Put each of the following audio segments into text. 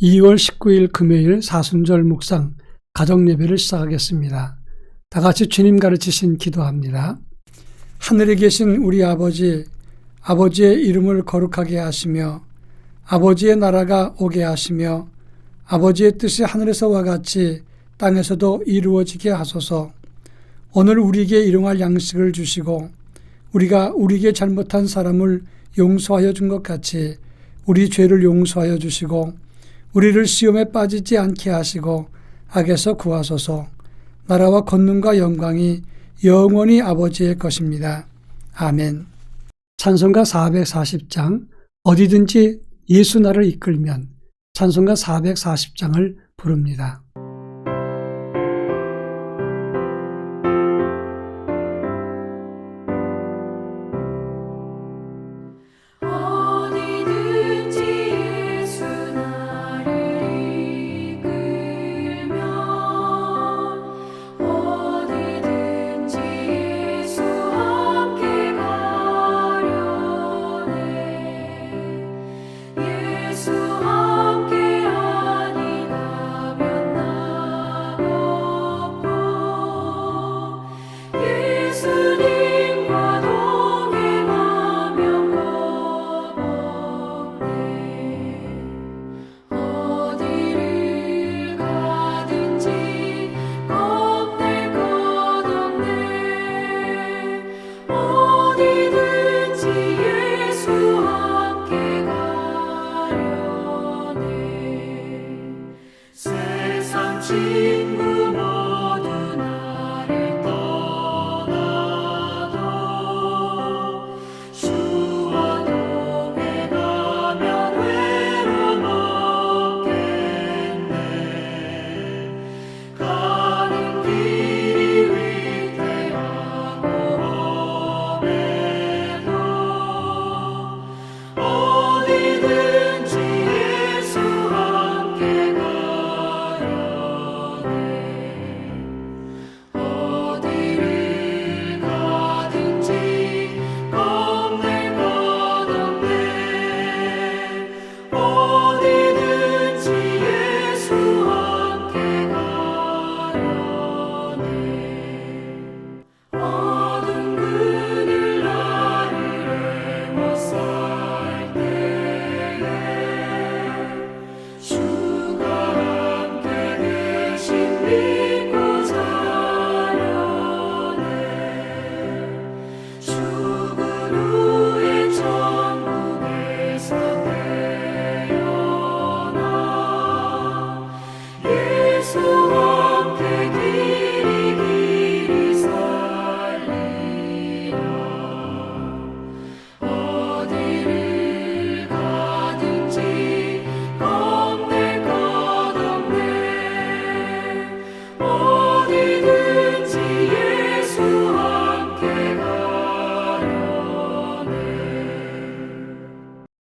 2월 19일 금요일 사순절 묵상 가정예배를 시작하겠습니다. 다 같이 주님 가르치신 기도합니다. 하늘에 계신 우리 아버지, 아버지의 이름을 거룩하게 하시며 아버지의 나라가 오게 하시며 아버지의 뜻이 하늘에서와 같이 땅에서도 이루어지게 하소서. 오늘 우리에게 일용할 양식을 주시고 우리가 우리에게 잘못한 사람을 용서하여 준 것 같이 우리 죄를 용서하여 주시고 우리를 시험에 빠지지 않게 하시고 악에서 구하소서. 나라와 권능과 영광이 영원히 아버지의 것입니다. 아멘. 찬송가 440장 어디든지 예수 나를 이끌면 찬송가 440장을 부릅니다.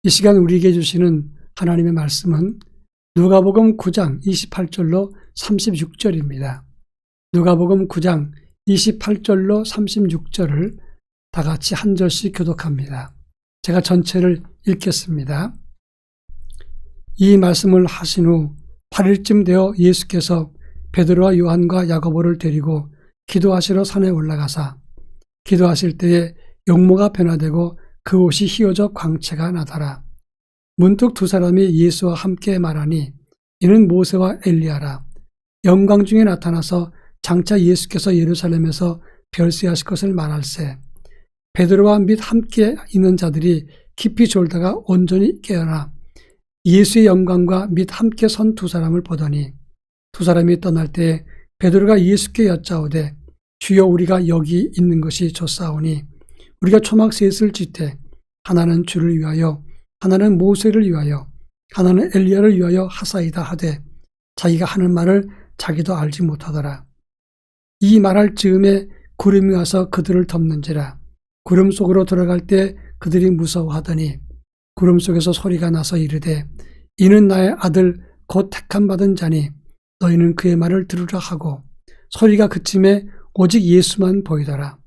이 시간 우리에게 주시는 하나님의 말씀은 누가복음 9장 28절로 36절입니다. 누가복음 9장 28절로 36절을 다 같이 한 절씩 교독합니다. 제가 전체를 읽겠습니다. 이 말씀을 하신 후 8일쯤 되어 예수께서 베드로와 요한과 야고보를 데리고 기도하시러 산에 올라가사 기도하실 때에 용모가 변화되고 그 옷이 휘어져 광채가 나더라. 문득 두 사람이 예수와 함께 말하니 이는 모세와 엘리야라. 영광 중에 나타나서 장차 예수께서 예루살렘에서 별세하실 것을 말할세. 베드로와 및 함께 있는 자들이 깊이 졸다가 온전히 깨어나 예수의 영광과 및 함께 선 두 사람을 보더니 두 사람이 떠날 때에 베드로가 예수께 여짜오되 주여 우리가 여기 있는 것이 좋사오니 우리가 초막 셋을 짓되 하나는 주를 위하여 하나는 모세를 위하여 하나는 엘리야를 위하여 하사이다 하되 자기가 하는 말을 자기도 알지 못하더라. 이 말할 즈음에 구름이 와서 그들을 덮는지라. 구름 속으로 들어갈 때 그들이 무서워하더니 구름 속에서 소리가 나서 이르되 이는 나의 아들 곧 택함 받은 자니 너희는 그의 말을 들으라 하고 소리가 그침에 오직 예수만 보이더라.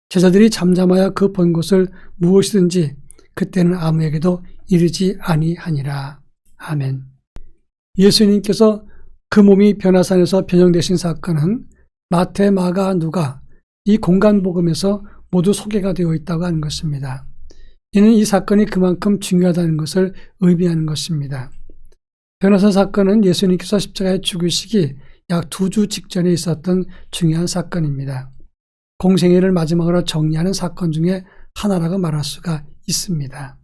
제자들이 잠잠하여 그 본 것을 무엇이든지 그때는 아무에게도 이르지 아니하니라. 아멘. 예수님께서 그 몸이 변화산에서 변형되신 사건은 마태, 마가, 누가 이 공간복음에서 모두 소개가 되어 있다고 하는 것입니다. 이는 이 사건이 그만큼 중요하다는 것을 의미하는 것입니다. 변화산 사건은 예수님께서 십자가에 죽으시기 약 2주 직전에 있었던 중요한 사건입니다. 공생애를 마지막으로 정리하는 사건 중에 하나라고 말할 수가 있습니다.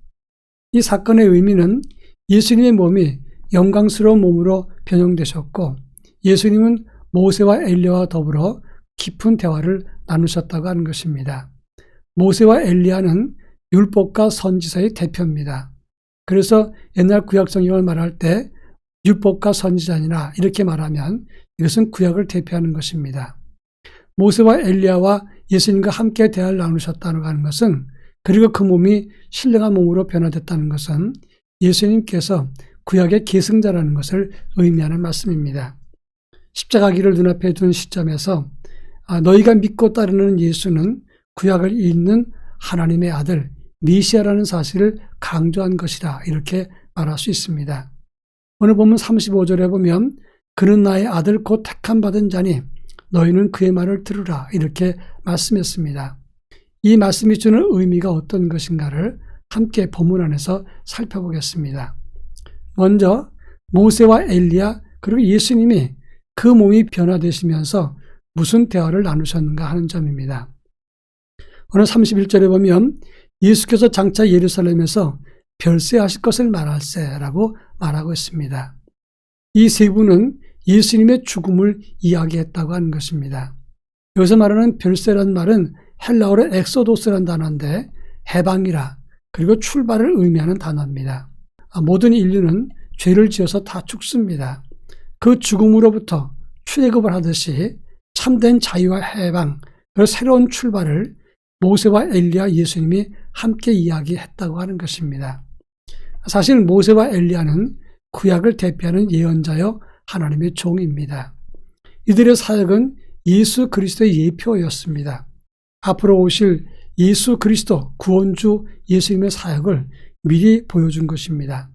이 사건의 의미는 예수님의 몸이 영광스러운 몸으로 변형되셨고 예수님은 모세와 엘리야와 더불어 깊은 대화를 나누셨다고 하는 것입니다. 모세와 엘리야는 율법과 선지자의 대표입니다. 그래서 옛날 구약 성경을 말할 때 율법과 선지자니라 이렇게 말하면 이것은 구약을 대표하는 것입니다. 모세와 엘리야와 예수님과 함께 대화를 나누셨다고 하는 것은 그리고 그 몸이 신령한 몸으로 변화됐다는 것은 예수님께서 구약의 계승자라는 것을 의미하는 말씀입니다. 십자가 길을 눈앞에 둔 시점에서 너희가 믿고 따르는 예수는 구약을 잇는 하나님의 아들 메시아라는 사실을 강조한 것이다 이렇게 말할 수 있습니다. 오늘 본문 35절에 보면 그는 나의 아들 곧 택함 받은 자니 너희는 그의 말을 들으라 이렇게 말씀했습니다. 이 말씀이 주는 의미가 어떤 것인가를 함께 본문 안에서 살펴보겠습니다. 먼저 모세와 엘리야 그리고 예수님이 그 몸이 변화되시면서 무슨 대화를 나누셨는가 하는 점입니다. 오늘 31절에 보면 예수께서 장차 예루살렘에서 별세하실 것을 말할세라고 말하고 있습니다. 이 세 분은 예수님의 죽음을 이야기했다고 하는 것입니다. 여기서 말하는 별세란 말은 헬라어로 엑소도스란 단어인데 해방이라 그리고 출발을 의미하는 단어입니다. 모든 인류는 죄를 지어서 다 죽습니다. 그 죽음으로부터 출애굽을 하듯이 참된 자유와 해방 그리고 새로운 출발을 모세와 엘리야 예수님이 함께 이야기했다고 하는 것입니다. 사실 모세와 엘리야는 구약을 대표하는 예언자여 하나님의 종입니다. 이들의 사역은 예수 그리스도의 예표였습니다. 앞으로 오실 예수 그리스도 구원주 예수님의 사역을 미리 보여준 것입니다.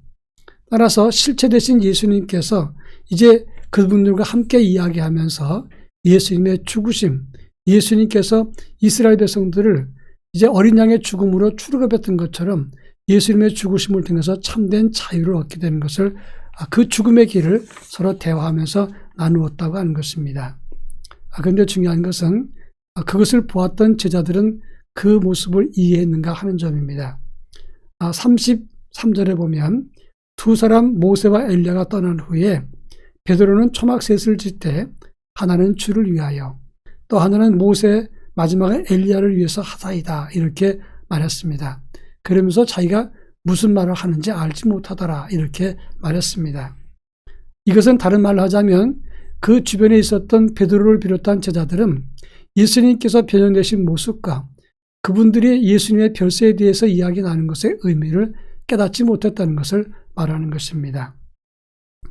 따라서 실체 되신 예수님께서 이제 그분들과 함께 이야기하면서 예수님의 죽으심, 예수님께서 이스라엘 백성들을 이제 어린 양의 죽음으로 출애굽했던 것처럼 예수님의 죽으심을 통해서 참된 자유를 얻게 되는 것을 그 죽음의 길을 서로 대화하면서 나누었다고 하는 것입니다. 그런데 중요한 것은 그것을 보았던 제자들은 그 모습을 이해했는가 하는 점입니다. 33절에 보면 두 사람 모세와 엘리야가 떠난 후에 베드로는 초막셋을 짓되 하나는 주를 위하여 또 하나는 모세 마지막에 엘리야를 위해서 하사이다 이렇게 말했습니다. 그러면서 자기가 무슨 말을 하는지 알지 못하더라 이렇게 말했습니다. 이것은 다른 말로 하자면 그 주변에 있었던 베드로를 비롯한 제자들은 예수님께서 변형되신 모습과 그분들이 예수님의 별세에 대해서 이야기 나누는 것의 의미를 깨닫지 못했다는 것을 말하는 것입니다.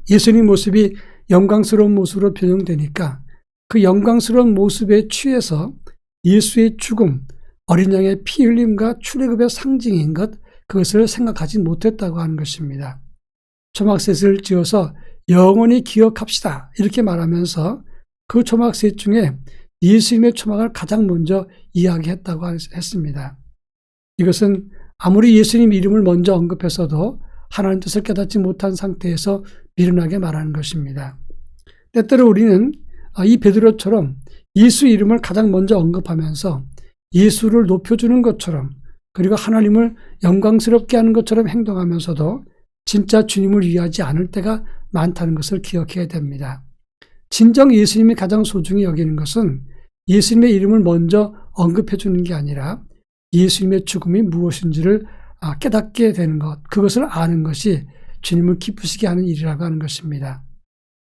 예수님 모습이 영광스러운 모습으로 변형되니까 그 영광스러운 모습에 취해서 예수의 죽음, 어린 양의 피 흘림과 출애굽의 상징인 것 그것을 생각하지 못했다고 하는 것입니다. 초막셋을 지어서 영원히 기억합시다 이렇게 말하면서 그 초막셋 중에 예수님의 초막을 가장 먼저 이야기했다고 했습니다. 이것은 아무리 예수님 이름을 먼저 언급했어도 하나님 뜻을 깨닫지 못한 상태에서 미련하게 말하는 것입니다. 때때로 우리는 이 베드로처럼 예수 이름을 가장 먼저 언급하면서 예수를 높여주는 것처럼 그리고 하나님을 영광스럽게 하는 것처럼 행동하면서도 진짜 주님을 위하지 않을 때가 많다는 것을 기억해야 됩니다. 진정 예수님이 가장 소중히 여기는 것은 예수님의 이름을 먼저 언급해 주는 게 아니라 예수님의 죽음이 무엇인지를 깨닫게 되는 것, 그것을 아는 것이 주님을 기쁘시게 하는 일이라고 하는 것입니다.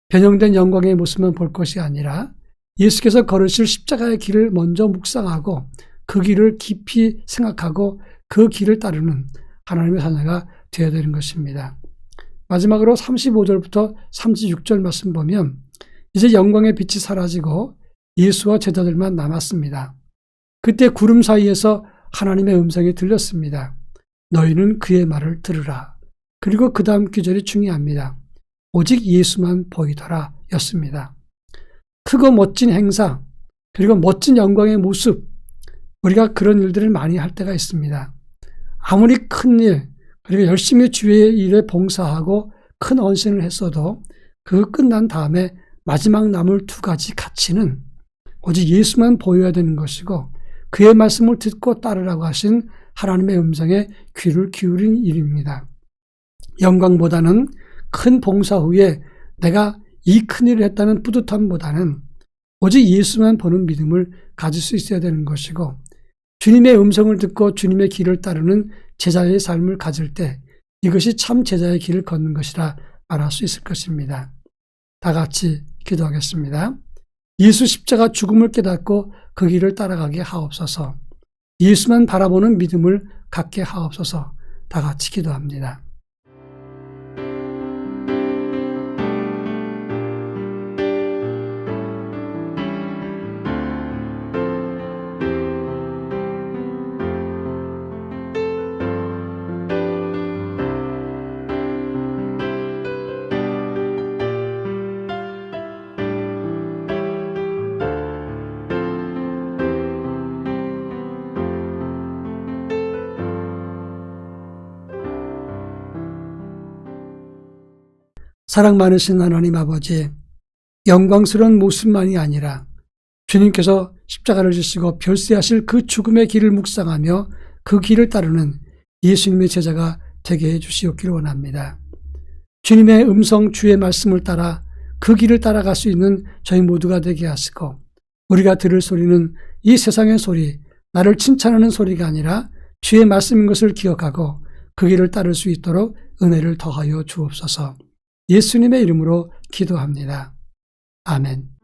변형된 영광의 모습만 볼 것이 아니라 예수께서 걸으실 십자가의 길을 먼저 묵상하고 그 길을 깊이 생각하고 그 길을 따르는 하나님의 자녀가 되어야 되는 것입니다. 마지막으로 35절부터 36절 말씀 보면 이제 영광의 빛이 사라지고 예수와 제자들만 남았습니다. 그때 구름 사이에서 하나님의 음성이 들렸습니다. 너희는 그의 말을 들으라. 그리고 그 다음 구절이 중요합니다. 오직 예수만 보이더라 였습니다. 크고 멋진 행사, 그리고 멋진 영광의 모습, 우리가 그런 일들을 많이 할 때가 있습니다. 아무리 큰 일, 그리고 열심히 주의 일에 봉사하고 큰 헌신을 했어도 그거 끝난 다음에 마지막 남을 두 가지 가치는 오직 예수만 보여야 되는 것이고 그의 말씀을 듣고 따르라고 하신 하나님의 음성에 귀를 기울인 일입니다. 영광보다는 큰 봉사 후에 내가 이 큰 일을 했다는 뿌듯함보다는 오직 예수만 보는 믿음을 가질 수 있어야 되는 것이고 주님의 음성을 듣고 주님의 길을 따르는 제자의 삶을 가질 때 이것이 참 제자의 길을 걷는 것이라 말할 수 있을 것입니다. 다 같이 기도하겠습니다. 예수 십자가 죽음을 깨닫고 그 길을 따라가게 하옵소서. 예수만 바라보는 믿음을 갖게 하옵소서. 다 같이 기도합니다. 사랑 많으신 하나님 아버지, 영광스러운 모습만이 아니라 주님께서 십자가를 지시고 별세하실 그 죽음의 길을 묵상하며 그 길을 따르는 예수님의 제자가 되게 해주시옵기를 원합니다. 주님의 음성, 주의 말씀을 따라 그 길을 따라갈 수 있는 저희 모두가 되게 하시고 우리가 들을 소리는 이 세상의 소리, 나를 칭찬하는 소리가 아니라 주의 말씀인 것을 기억하고 그 길을 따를 수 있도록 은혜를 더하여 주옵소서. 예수님의 이름으로 기도합니다. 아멘.